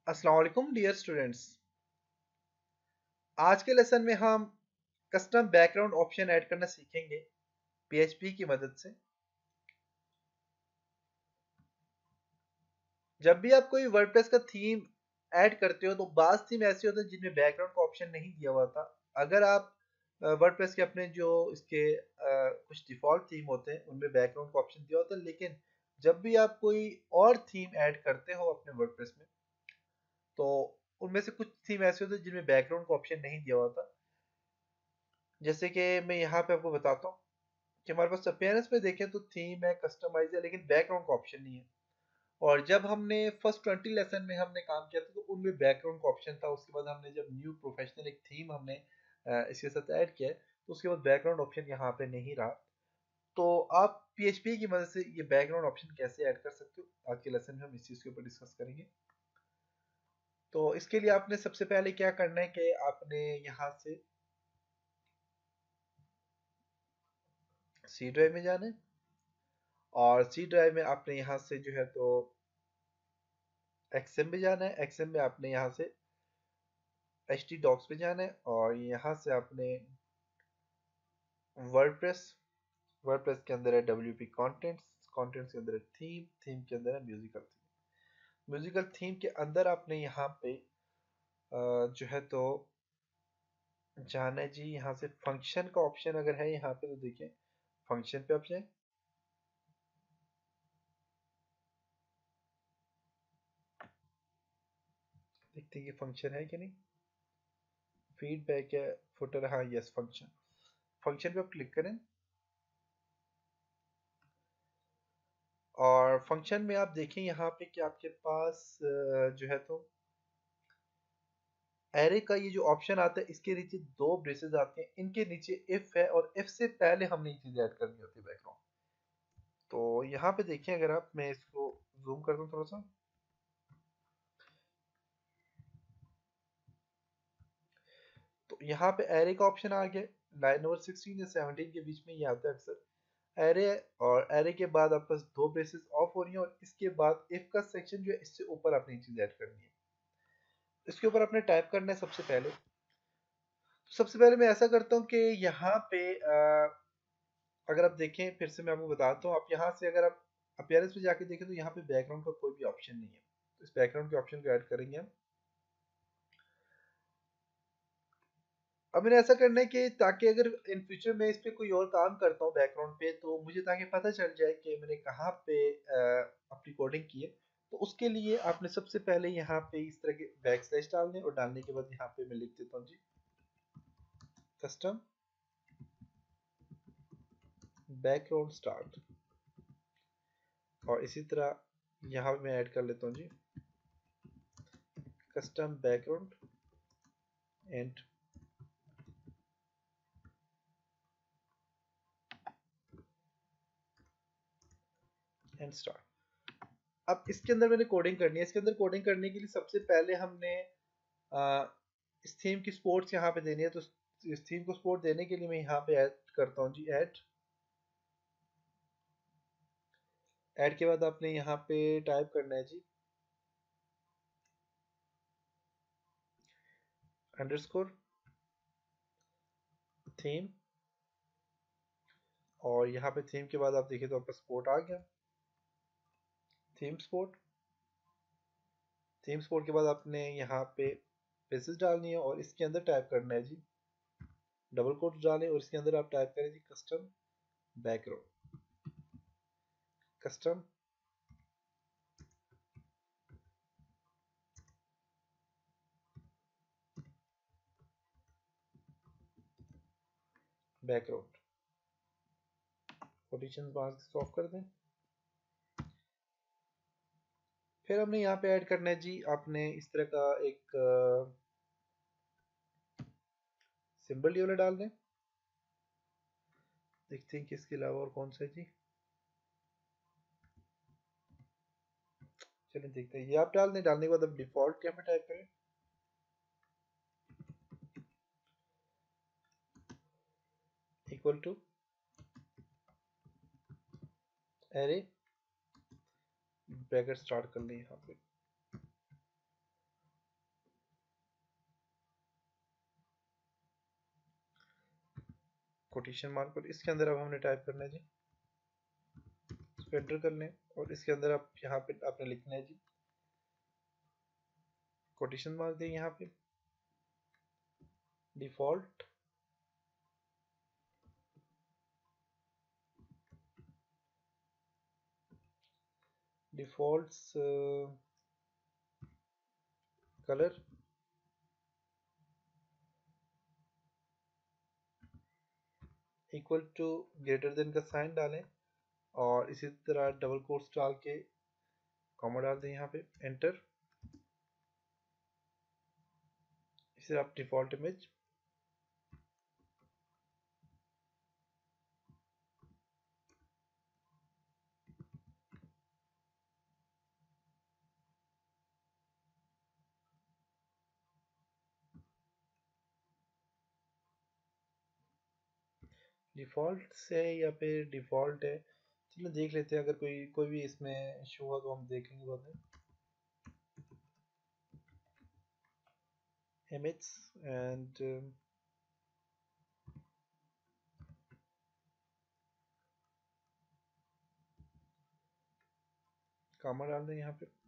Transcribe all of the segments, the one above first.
अस्सलाम वालेकुम dear students. आज के लेसन में हम कस्टम बैकग्राउंड ऑप्शन ऐड करना सीखेंगे पीएचपी की मदद से। जब भी आप कोई वर्डप्रेस का थीम ऐड करते हो तो बाज़ थीम ऐसे होते हैं जिनमें बैकग्राउंड का ऑप्शन नहीं दिया हुआ था। अगर आप वर्डप्रेस के अपने जो इसके कुछ डिफ़ॉल्ट थीम होते हैं उनमें बैकग्राउंड का ऑप्शन दिया होता है, लेकिन जब भी आप कोई और थीम ऐड करते हो अपने वर्डप्रेस में तो उनमें से कुछ थीम ऐसे होते हैं जिनमें बैकग्राउंड का ऑप्शन नहीं दिया हुआ था। जैसे कि मैं यहाँ पे आपको बताता हूँ कि हमारे पास अपीयरेंस में देखें तो थीम है, कस्टमाइज है, लेकिन बैकग्राउंड का ऑप्शन नहीं है। और जब हमने फर्स्ट 20 लेसन में हमने काम किया था तो उनमें बैकग्राउंड का ऑप्शन था। उसके बाद हमने जब न्यू प्रोफेशनल एक थीम हमने इसके साथ ऐड किया है तो उसके बाद बैकग्राउंड ऑप्शन यहाँ पे नहीं रहा। तो आप पीएचपी की मदद से ये बैकग्राउंड ऑप्शन कैसे ऐड कर सकते हो, आज के लेसन में हम इस चीज़ के ऊपर डिस्कस करेंगे। तो इसके लिए आपने सबसे पहले क्या करना है कि आपने यहाँ से सी ड्राइव में जाना है, और सी ड्राइव में आपने यहाँ से जो है तो एक्सएम में जाना है। एक्सएम में आपने यहाँ से एच टी डॉक्स पे जाना है, और यहाँ से आपने वर्डप्रेस, वर्डप्रेस के अंदर है डब्ल्यू पी कॉन्टेंट्स, कॉन्टेंट्स के अंदर है थीम, थीम के अंदर है म्यूजिकल थीम। म्यूजिकल थीम के अंदर आपने यहाँ पे जो है तो जाना है जी। यहाँ से फंक्शन का ऑप्शन अगर है यहाँ पे तो देखिए फंक्शन पे आप जाए। देखते हैं कि फंक्शन है कि नहीं। फीडबैक है, फुटर, हाँ यस फंक्शन। फंक्शन पे आप क्लिक करें और फंक्शन में आप देखें यहाँ पे कि आपके पास जो है तो एरे का ये जो ऑप्शन आता है इसके नीचे दो ब्रेसेस आते हैं, इनके नीचे इफ है और इफ से पहले हमने ये चीज ऐड करनी होती है बैकग्राउंड। तो यहाँ पे देखिए, अगर आप, मैं इसको जूम कर दूं थोड़ा सा, तो यहाँ पे एरे का ऑप्शन आ गया। लाइन नंबर 16 या 17 के बीच में ये आता है अक्सर एरे। और एरे के बाद आपके पास दो ब्रेसेस ऑफ हो रही हैं और इसके बाद इफ का सेक्शन जो है इससे ऊपर आपने ये चीज ऐड करनी है। इसके ऊपर आपने टाइप करना है सबसे पहले। तो सबसे पहले मैं ऐसा करता हूँ कि यहाँ पे अगर आप देखें, फिर से मैं आपको बताता हूँ, आप यहाँ से अगर आप अपीयरेंस पे जाके देखें तो यहाँ पे बैकग्राउंड का कोई भी ऑप्शन नहीं है। तो इस बैकग्राउंड के ऑप्शन को ऐड करेंगे हम। अब मैंने ऐसा करना है कि ताकि अगर इन फ्यूचर में इस पे कोई और काम करता हूँ बैकग्राउंड पे तो मुझे ताकि पता चल जाए कि मैंने कहाँ पे अपनी कोडिंग की है। तो उसके लिए आपने सबसे पहले यहाँ पे इस तरह के बैक स्लैश डालने, और डालने के बाद यहाँ पे मैं लिख देता हूँ जी कस्टम बैकग्राउंड स्टार्ट। और इसी तरह यहाँ पे मैं ऐड कर लेता हूँ जी कस्टम बैकग्राउंड एंड स्टार्ट। अब इसके अंदर मैंने कोडिंग करनी है। इसके अंदर कोडिंग करने के लिए सबसे पहले हमने आ, इस थीम की स्पोर्ट्स यहाँ पे देनी है। तो इस थीम को सपोर्ट देने के लिए मैं यहाँ पे ऐड करता हूँ जी ऐड। ऐड के बाद आपने यहाँ पे टाइप करना है जी अंडरस्कोर थीम। और यहाँ पे थीम के बाद आप देखिए तो आपका सपोर्ट आ गया, थीम सपोर्ट। थीम सपोर्ट के बाद आपने यहाँ पे पेसेस डालनी है और इसके अंदर टाइप करना है जी डबल कोट डालें, और इसके अंदर आप टाइप करें जी custom background, custom background. Quotation marks off कर दें। फिर हमने यहाँ पे ऐड करना है जी, आपने इस तरह का एक सिंबल ये वाला डाल दें। देखते हैं कि इसके अलावा और कौन सा है जी। चलिए देखते हैं, ये आप डाल दें। डालने के बाद अब डिफॉल्ट क्या पे टाइप करें, equal to array bracket start कर लें यहाँ पे। कोटेशन मार्क, और इसके अंदर अब हमने टाइप करना है जी, इसको एंटर कर लें और इसके अंदर आप यहाँ पे आपने लिखना है जी कोटेशन मार्क दें यहाँ पे default defaults colour equal to greater than का साइन डालें और इसी तरह डबल कोट्स डाल के कॉमा डाल दें यहाँ पे एंटर। इसे आप डिफ़ॉल्ट इमेज डिफ़ॉल्ट से या फिर डिफ़ॉल्ट है, चलो देख लेते हैं, अगर कोई कोई भी इसमें इशू हुआ तो हम देखेंगे बाद में। इमेज एंड कॉमा डाल दें यहाँ पे।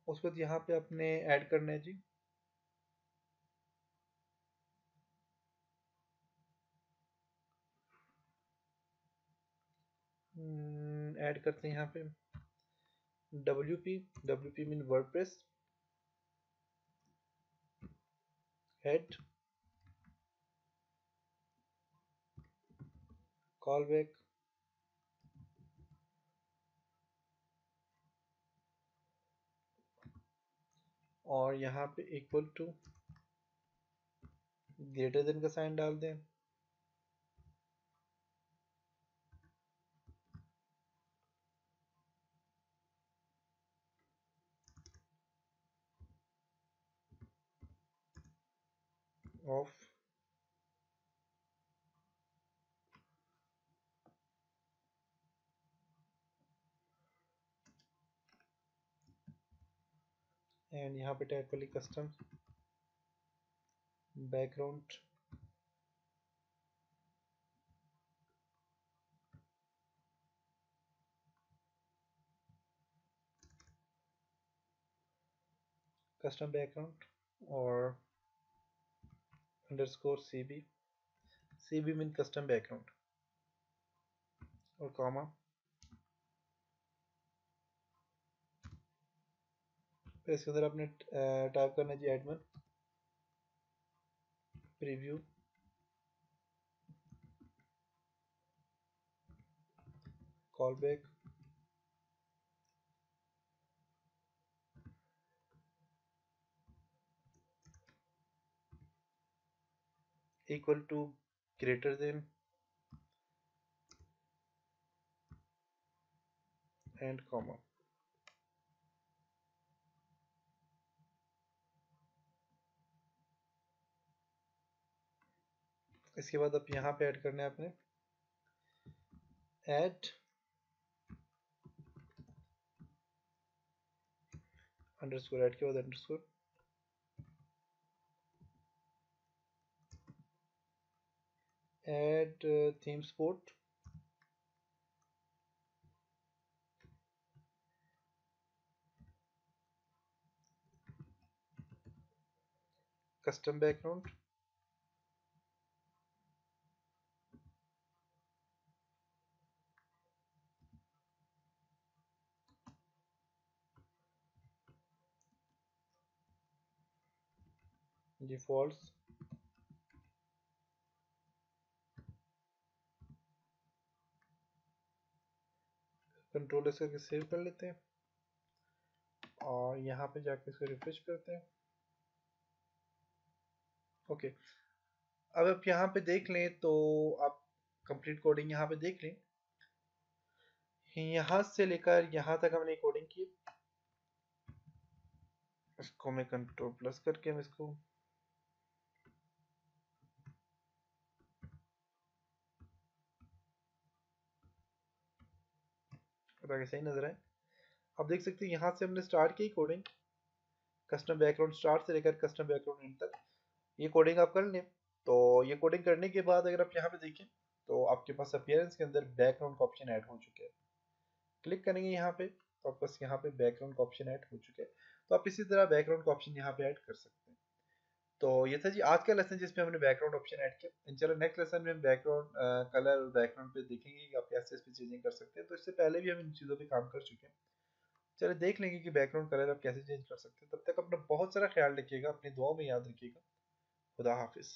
उसके बाद यहाँ पे अपने ऐड करना है जी ऐड करते हैं यहाँ पे WP mean WordPress head call back और यहाँ पे इक्वल टू ग्रेटर देन का साइन डाल दें ऑफ एंड यहाँ पे टाइप कर ली कस्टम बैकग्राउंड कस्टम बैकग्राउंड और underscore CB mean custom background और कॉमा। फिर इसके अंदर आपने टाइप करना है जी admin preview call back equal to greater than and comma. इसके बाद आप यहाँ पे ऐड करना है आपने ऐड अंडरस्कोर, ऐड के बाद underscore add theme sport custom background defaults control S करके सेव कर लेते हैं और यहाँ पे जाके इसको रिफ्रेश करते हैं। ओके, अब आप यहाँ पे देख लें तो आप कंप्लीट कोडिंग यहाँ पे देख लें, यहाँ से लेकर यहाँ तक हमने कोडिंग की। इसको मैं कंट्रोल प्लस करके हम इसको ताकि सही नजर आए। आप देख सकते हैं यहाँ से हमने स्टार्ट की कोडिंग, कस्टम बैकग्राउंड स्टार्ट से लेकर कस्टम बैकग्राउंड एंड तक। ये कोडिंग आप कर लें। तो ये कोडिंग करने के बाद अगर आप यहाँ पे देखें तो आपके पास अपीयरेंस के अंदर बैकग्राउंड का ऑप्शन ऐड हो चुके हैं। क्लिक करेंगे यहाँ पे तो आपके पास यहाँ पे बैकग्राउंड का ऑप्शन ऐड हो चुके हैं। तो आप इसी तरह बैकग्राउंड का ऑप्शन यहाँ पे ऐड कर सकते हैं। तो ये था जी आज का लेसन जिसमें हमने बैकग्राउंड ऑप्शन ऐड किया। इंशाल्लाह नेक्स्ट लेसन में हम बैकग्राउंड कलर और बैकग्राउंड पे देखेंगे कि आप कैसे इस पे चेंजिंग कर सकते हैं। तो इससे पहले भी हम इन चीज़ों पे काम कर चुके हैं। चलिए देख लेंगे कि बैकग्राउंड कलर आप कैसे चेंज कर सकते हैं। तब तक अपना बहुत सारा ख्याल रखिएगा, अपनी दुआओं में याद रखिएगा। खुदा हाफिज़।